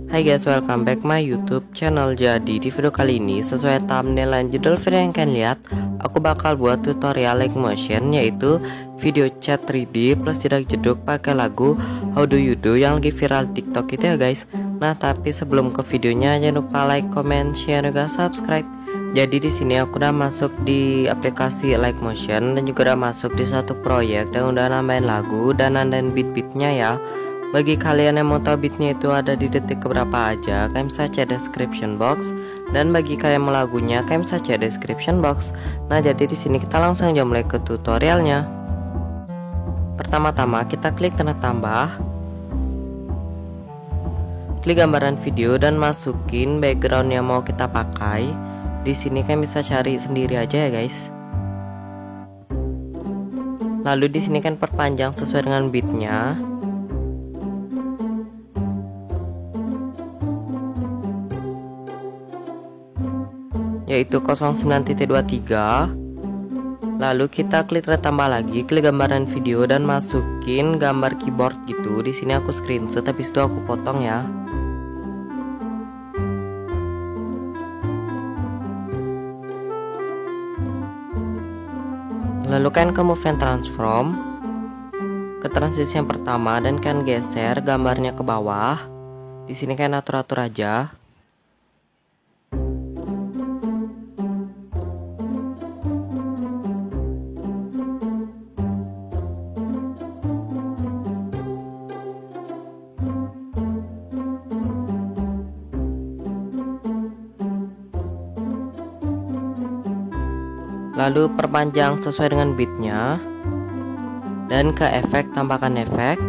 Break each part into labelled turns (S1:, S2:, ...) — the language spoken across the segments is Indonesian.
S1: Hai guys, welcome back my YouTube channel. Jadi di video kali ini sesuai thumbnail dan judul video yang kalian lihat, aku bakal buat tutorial like motion, yaitu video chat 3D plus jedak-jeduk pakai lagu How Do You Do yang lagi viral di TikTok itu ya guys. Nah, tapi sebelum ke videonya jangan lupa like, comment, share, juga subscribe. Jadi di sini aku udah masuk di aplikasi like motion dan juga udah masuk di satu proyek dan udah nambahin lagu dan nandain beat-beatnya ya. Bagi kalian yang mau tahu beatnya itu ada di detik keberapa aja, kalian bisa cek description box. Dan bagi kalian yang mau lagunya, kalian bisa cek description box. Nah, jadi di sini kita langsung aja mulai ke tutorialnya. Pertama-tama kita klik tanda tambah, klik gambaran video dan masukin background yang mau kita pakai. Di sini kalian bisa cari sendiri aja ya guys. Lalu di sini kan perpanjang sesuai dengan beatnya. Yaitu 09.23. Lalu kita klik tambah lagi, klik gambaran video dan masukin gambar keyboard gitu. Di sini aku screenshot, habis itu aku potong ya. Lalu kan ke move and transform ke transisi yang pertama dan kan geser gambarnya ke bawah. Di sini kan atur-atur aja. Lalu perpanjang sesuai dengan beatnya. Dan ke efek tambahkan efek.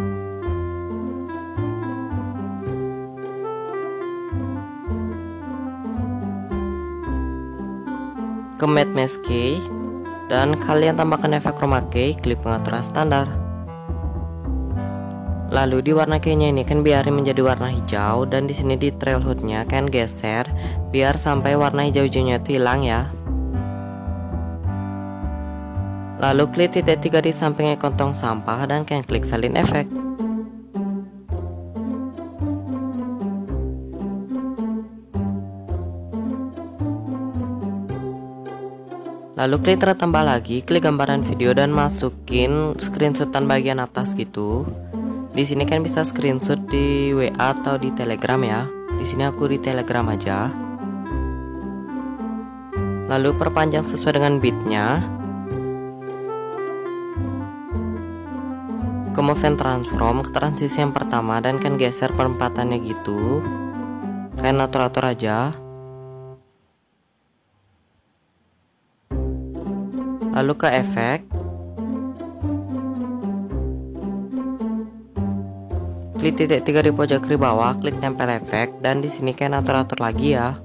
S1: Ke matte mask key. Dan kalian tambahkan efek chroma key, klik pengaturan standar. Lalu di warna keynya ini kan biarin menjadi warna hijau. Dan di sini di trail hoodnya kan geser biar sampai warna hijau-hijaunya itu hilang ya. Lalu klik titik 3 di samping ikon tong sampah dan kalian klik salin efek. Lalu klik tambah lagi, klik gambaran video dan masukin screenshotan bagian atas gitu. Di sini kan bisa screenshot di WA atau di Telegram ya. Di sini aku di Telegram aja. Lalu perpanjang sesuai dengan beatnya. Ke move and transform ke transisi yang pertama dan kan geser penempatannya gitu. Kalian atur-atur aja. Lalu ke efek, klik titik 3 di pojok kiri bawah, klik tempel efek dan di sini kalian atur-atur lagi ya.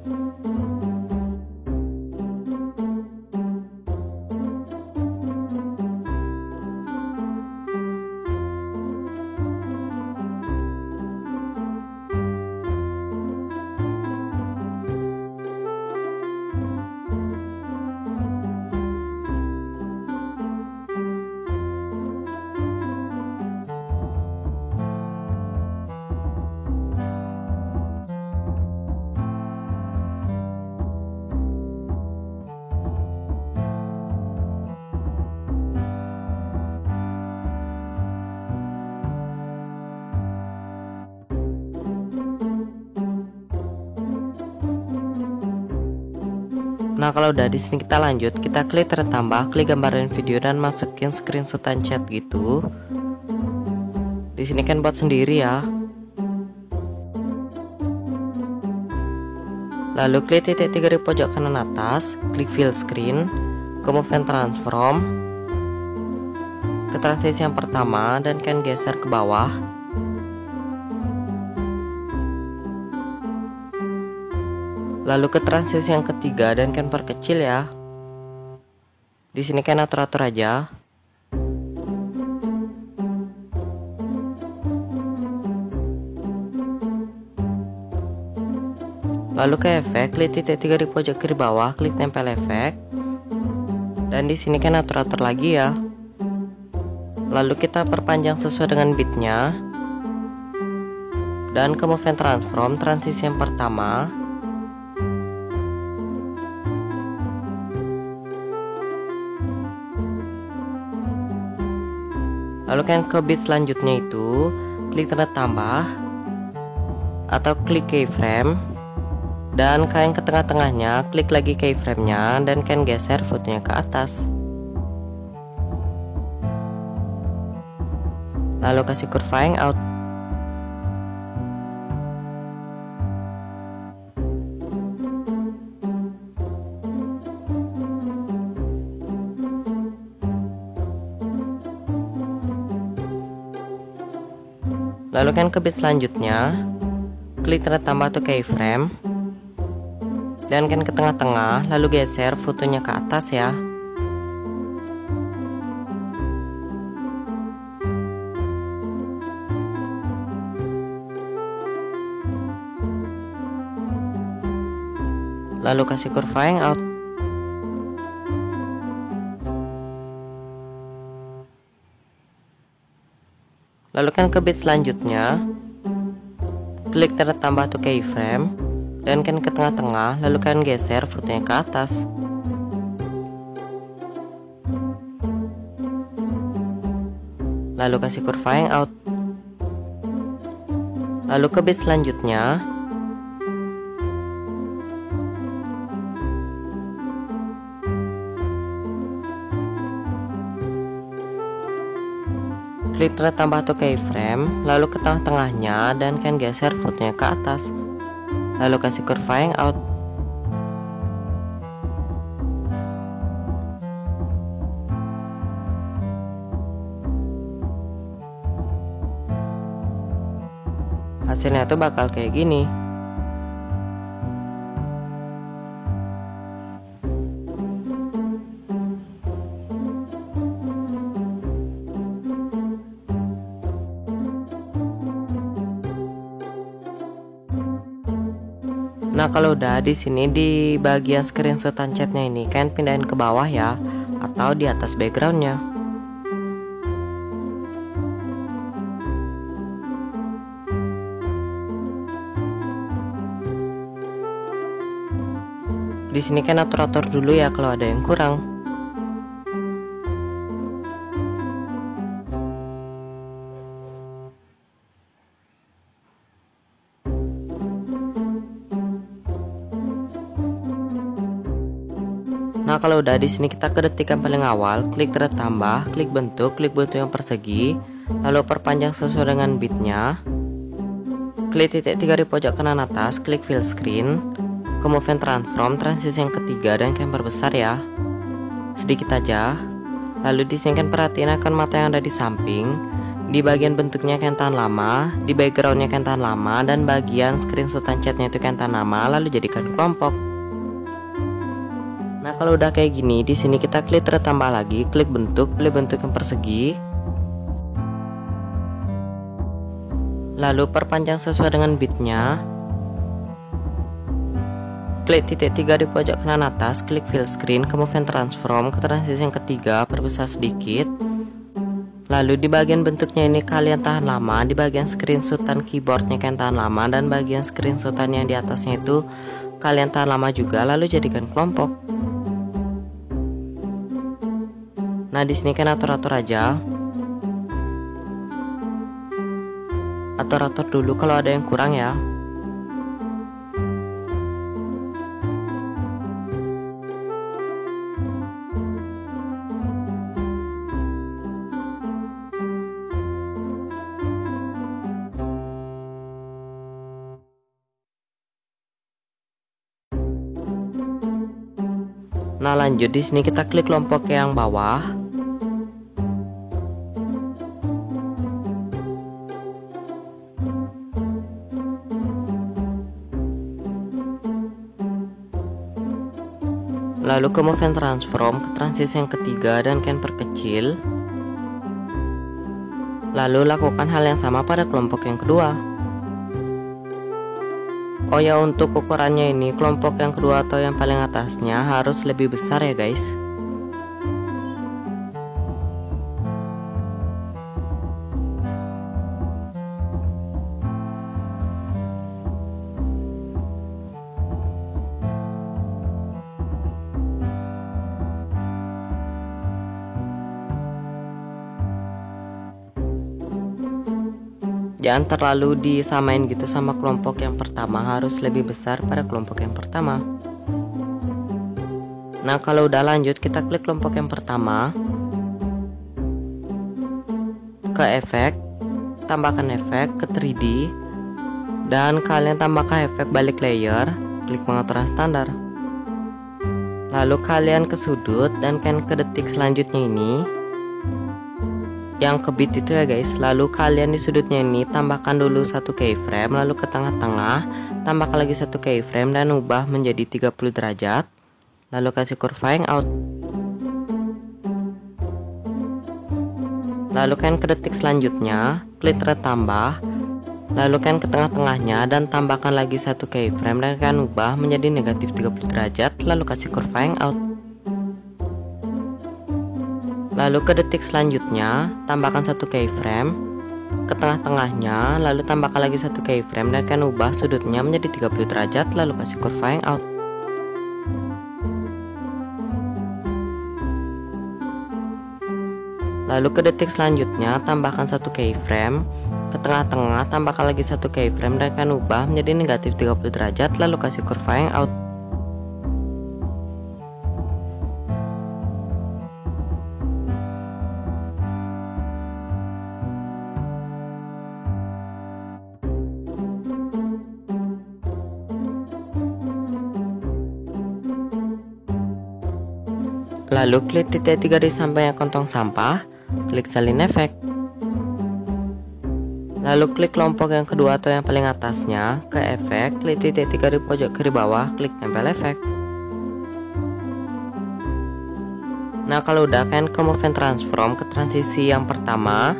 S1: Nah, kalau udah di sini kita lanjut, kita klik tambah, klik gambaran video dan masukin screenshotan chat gitu. Di sini kan buat sendiri ya. Lalu klik titik 3 di pojok kanan atas, klik fill screen, ke move and transform ke transisi yang pertama dan kan geser ke bawah. Lalu ke transisi yang ketiga dan kan perkecil ya. Di sini kan atur-atur aja. Lalu ke efek, klik titik 3 di pojok kiri bawah, klik tempel efek. Dan di sini kan atur-atur lagi ya. Lalu kita perpanjang sesuai dengan beatnya. dan ke move and transform transisi yang pertama. Lalu kalian ke bit selanjutnya itu klik tanda tambah atau klik keyframe, dan kalian ke tengah-tengahnya klik lagi keyframe-nya dan kalian geser fotonya ke atas. Lalu kasih kurva hangout. Lalu kan ke bit selanjutnya klik tanda tambah atau keyframe, dan kan ke tengah-tengah lalu geser fotonya ke atas ya. Lalu kasih kurva hangout. Lalu kan ke bit selanjutnya klik tanda tambah atau keyframe, dan kan ke tengah-tengah lalu kan geser fotonya ke atas. Lalu kasih kurva hangout. Lalu ke bit selanjutnya klik tanda tambah atau keyframe, lalu ke tengah-tengahnya dan kan geser fotonya ke atas. Lalu kasih kurva hangout. Hasilnya tuh bakal kayak gini. Nah, kalau udah di sini di bagian screenshotan chatnya ini kalian pindahin ke bawah ya, atau di atas backgroundnya. Di sini kan atur-atur dulu ya kalau ada yang kurang. Nah, kalau udah di sini kita ke detik yang paling awal, klik tanda tambah, klik bentuk yang persegi, lalu perpanjang sesuai dengan bitnya. Klik titik 3 di pojok kanan atas, klik fill screen, ke move and transform transisi yang ketiga dan kalian perbesar ya, sedikit aja. Lalu di sini kan perhatiin akan mata yang ada di samping, di bagian bentuknya kalian tahan lama, di backgroundnya kalian tahan lama, dan bagian screenshotan chatnya itu kalian tahan lama, lalu jadikan kelompok. Nah, kalau udah kayak gini, di sini kita klik tanda tambah lagi, klik bentuk yang persegi. Lalu perpanjang sesuai dengan bitnya. Klik titik 3 di pojok kanan atas, klik fill screen, ke move and transform ke transisi yang ketiga, perbesar sedikit. Lalu di bagian bentuknya ini kalian tahan lama, di bagian screenshotan keyboardnya kalian tahan lama, dan bagian screenshotan yang di atasnya itu kalian tahan lama juga, lalu jadikan kelompok. Nah, di sini kan atur-atur aja. Atur-atur dulu kalau ada yang kurang ya. Nah, lanjut di sini kita klik kelompok yang bawah. Lalu ke move and transform ke transisi yang ketiga dan kalian perkecil. Lalu lakukan hal yang sama pada kelompok yang kedua. Oh ya, untuk ukurannya ini kelompok yang kedua atau yang paling atasnya harus lebih besar ya guys. jangan terlalu disamain gitu sama kelompok yang pertama, harus lebih besar pada kelompok yang pertama. Nah, kalau udah lanjut, kita klik kelompok yang pertama, ke efek, tambahkan efek ke 3D, dan kalian tambahkan efek balik layer, klik pengaturan standar. Lalu kalian ke sudut dan kan ke detik selanjutnya ini, yang ke bit itu ya guys. Lalu kalian di sudutnya ini tambahkan dulu satu keyframe, lalu ke tengah-tengah tambahkan lagi satu keyframe dan ubah menjadi 30 derajat. Lalu kasih curve out. Lalu kan ke detik selanjutnya, klik tambah, lalu kan ke tengah-tengahnya dan tambahkan lagi satu keyframe dan kan ubah menjadi negatif 30 derajat, lalu kasih curve out. Lalu ke detik selanjutnya, tambahkan satu keyframe ke tengah-tengahnya, lalu tambahkan lagi satu keyframe dan kan ubah sudutnya menjadi 30 derajat, lalu kasih curve out. Lalu ke detik selanjutnya, tambahkan satu keyframe ke tengah-tengah, tambahkan lagi satu keyframe dan kan ubah menjadi negatif 30 derajat, lalu kasih curve out. Lalu klik titik 3 di samping kantong sampah, klik salin efek. Lalu klik kelompok yang kedua atau yang paling atasnya, ke efek, klik titik 3 di pojok kiri bawah, klik tempel efek. Nah, kalau udah kan ke move and transform ke transisi yang pertama.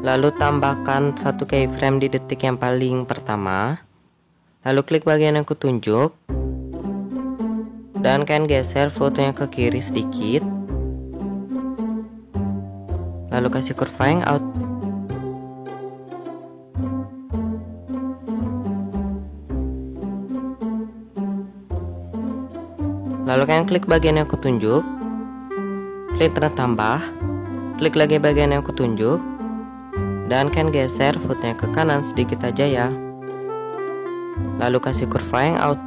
S1: Lalu tambahkan satu keyframe di detik yang paling pertama. Lalu klik bagian yang kutunjuk dan kan geser fotonya ke kiri sedikit. Lalu kasih curve out. Lalu kan klik bagian yang kutunjuk, klik tanda tambah, klik lagi bagian yang kutunjuk, dan kan geser footnya ke kanan sedikit aja ya. Lalu kasih curve out.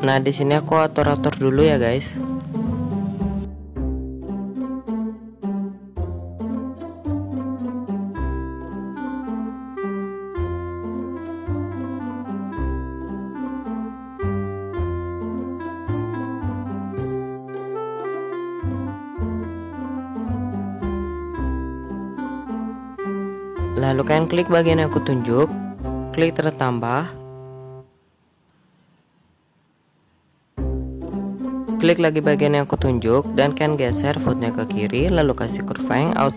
S1: Nah, di sini aku atur-atur dulu ya, guys. Lalu kalian klik bagian yang aku tunjuk, klik tanda tambah, klik lagi bagian yang aku tunjuk dan kan geser footnya ke kiri, lalu kasih curve out.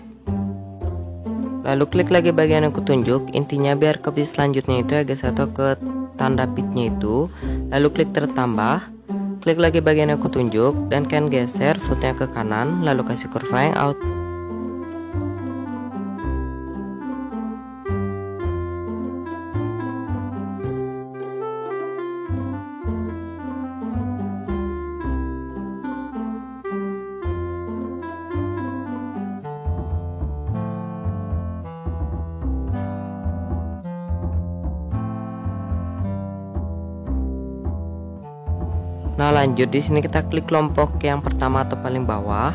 S1: Lalu klik lagi bagian yang aku tunjuk, intinya biar ke bit selanjutnya itu ya guys, atau ke tanda bitnya itu. Lalu klik tambah, klik lagi bagian yang aku tunjuk dan kan geser footnya ke kanan, lalu kasih curve out. Nah, lanjut di sini kita klik kelompok yang pertama atau paling bawah.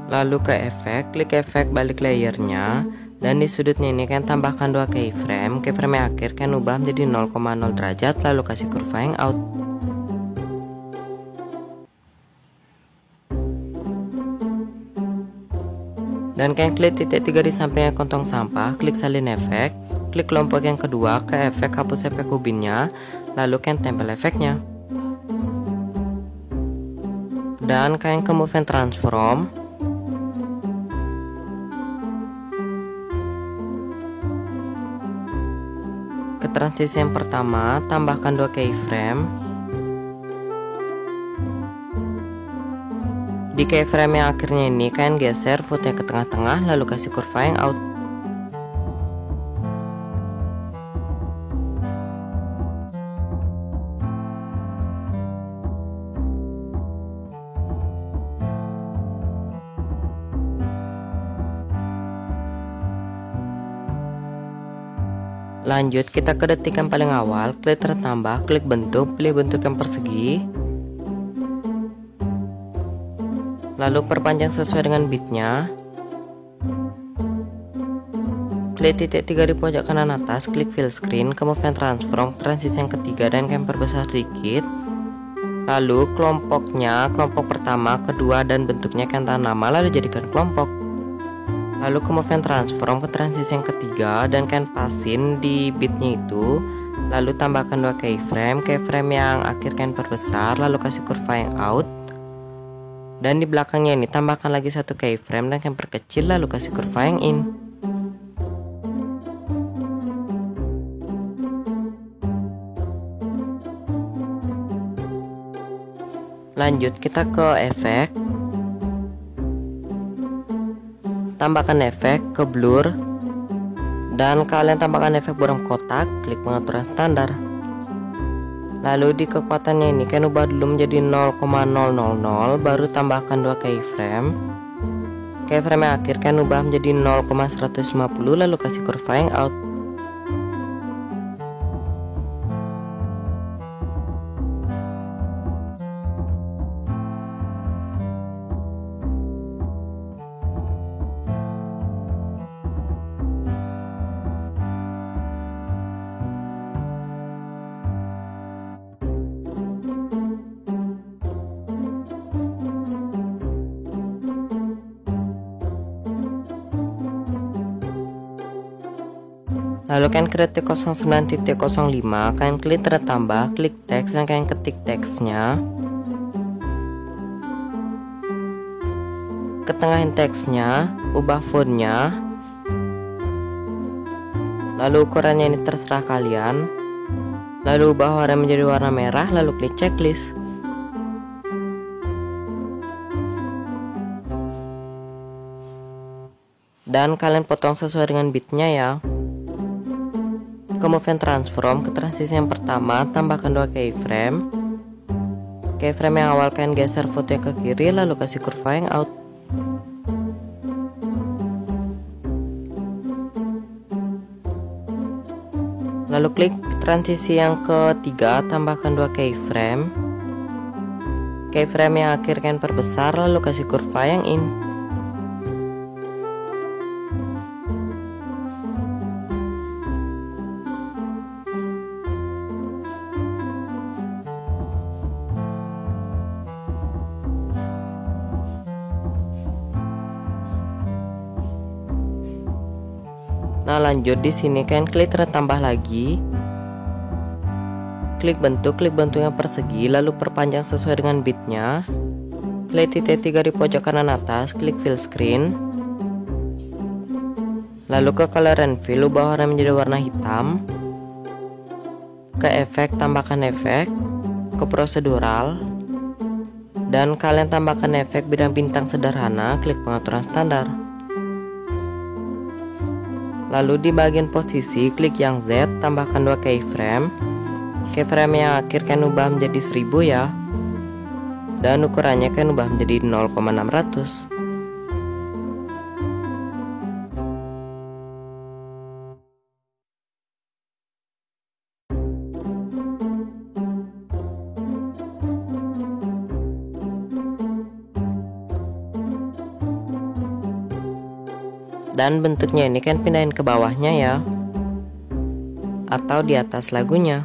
S1: Lalu ke efek, klik efek balik layernya, dan di sudutnya ini kan tambahkan 2 keyframe. Keyframe yang akhir kan ubah menjadi 0,0 derajat, lalu kasih curve out. Dan kan klik titik 3 di samping kantong sampah, klik salin efek, klik kelompok yang kedua, ke efek hapus efek ubinnya, lalu kan tempel efeknya. Dan kalian ke move and transform. Ke transisi yang pertama, tambahkan 2 keyframe. Di keyframe yang akhirnya ini kalian geser footnya ke tengah-tengah lalu kasih kurva yang out. Lanjut kita ke detik yang paling awal, klik tertambah, klik bentuk, pilih bentuk yang persegi. Lalu perpanjang sesuai dengan bitnya. Klik titik 3 di pojok kanan atas, klik fill screen, ke move and transform, transisi yang ketiga dan kalian perbesar sedikit. Lalu kelompoknya, kelompok pertama, kedua dan bentuknya kalian tanam nama lalu jadikan kelompok. Lalu ke move and transform ke transisi yang ketiga dan kalian pasin di bitnya itu. Lalu tambahkan 2 keyframe, keyframe yang akhir kalian perbesar lalu kasih kurva yang out. Dan di belakangnya ini tambahkan lagi 1 keyframe dan kalian perkecil lalu kasih kurva yang in. Lanjut kita ke efek. Tambahkan efek ke blur. Dan kalian tambahkan efek buram kotak, klik pengaturan standar. Lalu di kekuatannya ini kalian ubah dulu menjadi 0,000 baru tambahkan 2 keyframe. Keyframe yang akhir kalian ubah menjadi 0,150 lalu kasih kurva yang out. Lalu kalian ke detik 09.05, kalian klik tertambah, klik teks dan kalian ketik teksnya. Ketengahin teksnya, ubah fontnya. Lalu ukurannya ini terserah kalian. Lalu ubah warna menjadi warna merah, lalu klik checklist. Dan kalian potong sesuai dengan bitnya ya. Ke move and transform ke transisi yang pertama, tambahkan 2 keyframe. Keyframe yang awal kalian geser footnya ke kiri lalu kasih kurva yang out. Lalu klik transisi yang ketiga, tambahkan 2 keyframe. Keyframe yang akhir kalian perbesar lalu kasih kurva yang in. Nah lanjut di sini kalian klik tertambah lagi. Klik bentuk yang persegi lalu perpanjang sesuai dengan bitnya. Klik titik 3 di pojok kanan atas, klik fill screen. Lalu ke color and fill, ubah warna menjadi warna hitam. Ke efek, tambahkan efek. Ke prosedural. Dan kalian tambahkan efek bintang-bintang sederhana, klik pengaturan standar. Lalu di bagian posisi, klik yang Z, tambahkan 2 keyframe. Keyframe yang akhir kalian ubah menjadi 1000 ya. Dan ukurannya kalian ubah menjadi 0,600. Dan bentuknya ini kan pindahin ke bawahnya ya, atau di atas lagunya.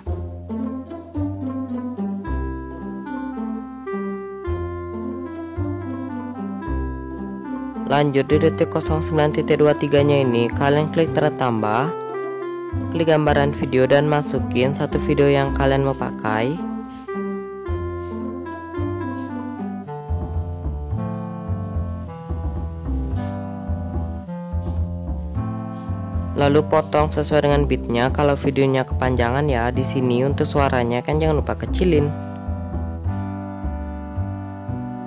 S1: Lanjut di detik 09.23 nya ini kalian klik tertambah, klik gambaran video dan masukin satu video yang kalian mau pakai. Lalu potong sesuai dengan beatnya. Kalau videonya kepanjangan ya, di sini untuk suaranya kan jangan lupa kecilin.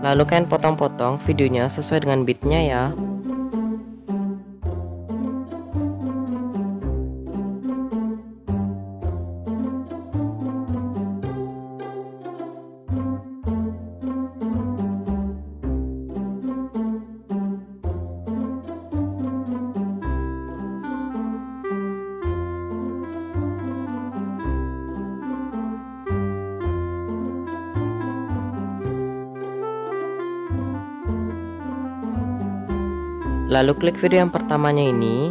S1: Lalu kan potong-potong videonya sesuai dengan beatnya ya. Lalu klik video yang pertamanya ini,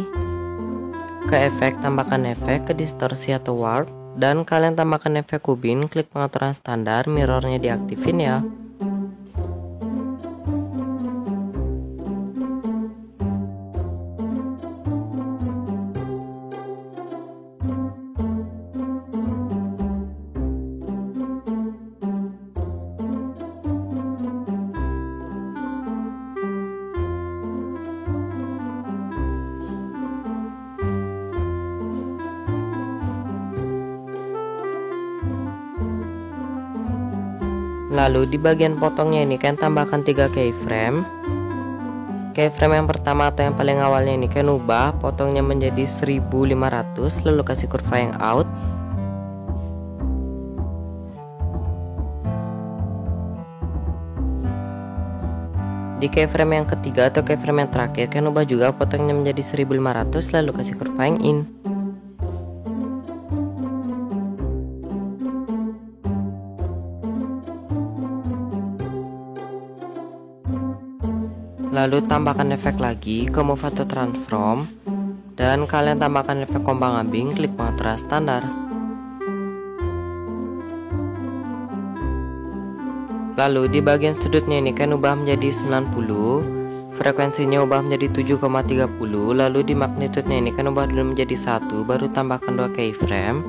S1: ke efek, tambahkan efek, ke distorsi atau warp, dan kalian tambahkan efek kubin, klik pengaturan standar, mirrornya diaktifin ya. Lalu di bagian potongnya ini kan tambahkan 3 keyframe. Keyframe yang pertama atau yang paling awalnya ini kan ubah, potongnya menjadi 1500, lalu kasih kurva yang out. Di keyframe yang ketiga atau keyframe yang terakhir kan ubah juga, potongnya menjadi 1500, lalu kasih kurva yang in. Lalu tambahkan efek lagi ke move atau transform, dan kalian tambahkan efek ombang ambing, klik pengaturan standar. Lalu di bagian sudutnya ini kan ubah menjadi 90, frekuensinya ubah menjadi 7,30, lalu di magnitudenya ini kan ubah dulu menjadi 1, baru tambahkan 2 keyframe.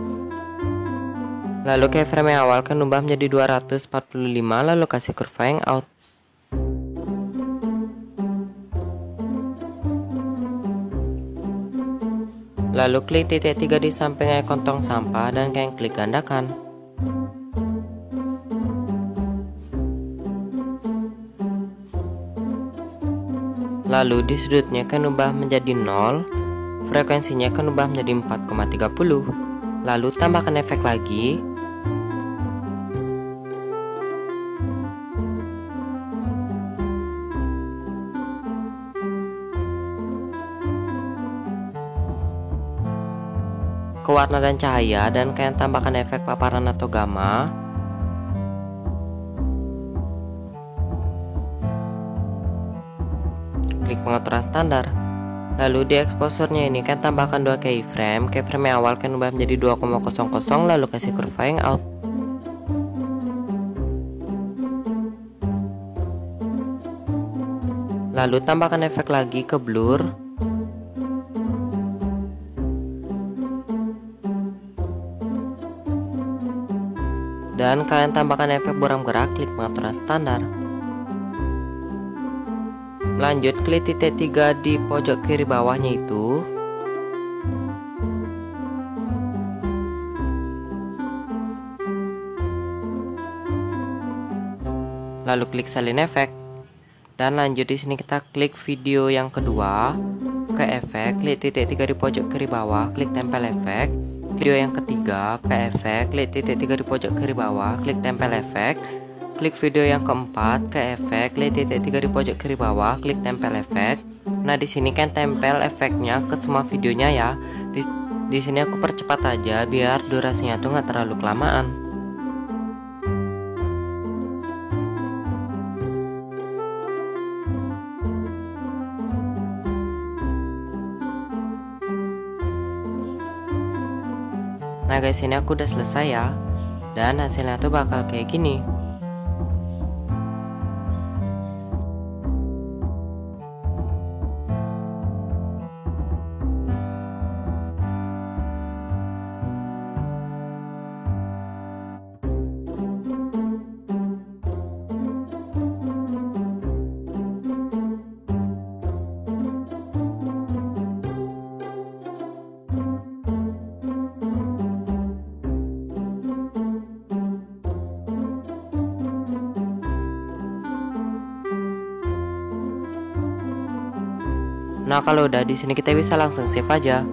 S1: Lalu keyframe yang awal kan ubah menjadi 245, lalu kasih kurva yang out. Lalu klik titik 3 di samping ikon tong sampah dan kalian klik gandakan. Lalu di sudutnya kan ubah menjadi 0, frekuensinya kan ubah menjadi 4,30. Lalu tambahkan efek lagi. Ke warna dan cahaya, dan kalian tambahkan efek paparan atau gamma. Klik pengaturan standar. Lalu di exposurnya ini kan tambahkan 2 keyframe. Keyframe yang awal kan ubah menjadi 2,00, lalu kasih kurva yang out. Lalu tambahkan efek lagi ke blur. Dan kalian tambahkan efek buram gerak, klik pengaturan standar. Lanjut klik titik 3 di pojok kiri bawahnya itu. Lalu klik salin efek. Dan lanjut di sini kita klik video yang kedua, ke efek, klik titik 3 di pojok kiri bawah, klik tempel efek. Video yang ketiga, ke efek, klik titik 3 di pojok kiri bawah, klik tempel efek. Klik video yang keempat, ke efek, klik titik 3 di pojok kiri bawah, klik tempel efek. Nah, di sini kan tempel efeknya ke semua videonya ya. Di sini aku percepat aja biar durasinya tuh nggak terlalu kelamaan. Nah guys, ini aku udah selesai ya, dan hasilnya tuh bakal kayak gini. Nah kalau udah di sini kita bisa langsung save aja.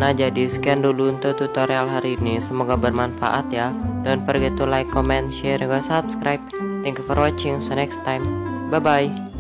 S1: Nah jadi sekian dulu untuk tutorial hari ini, semoga bermanfaat ya. Don't forget to like, comment, share, juga subscribe. Thank you for watching, see you next time. Bye bye.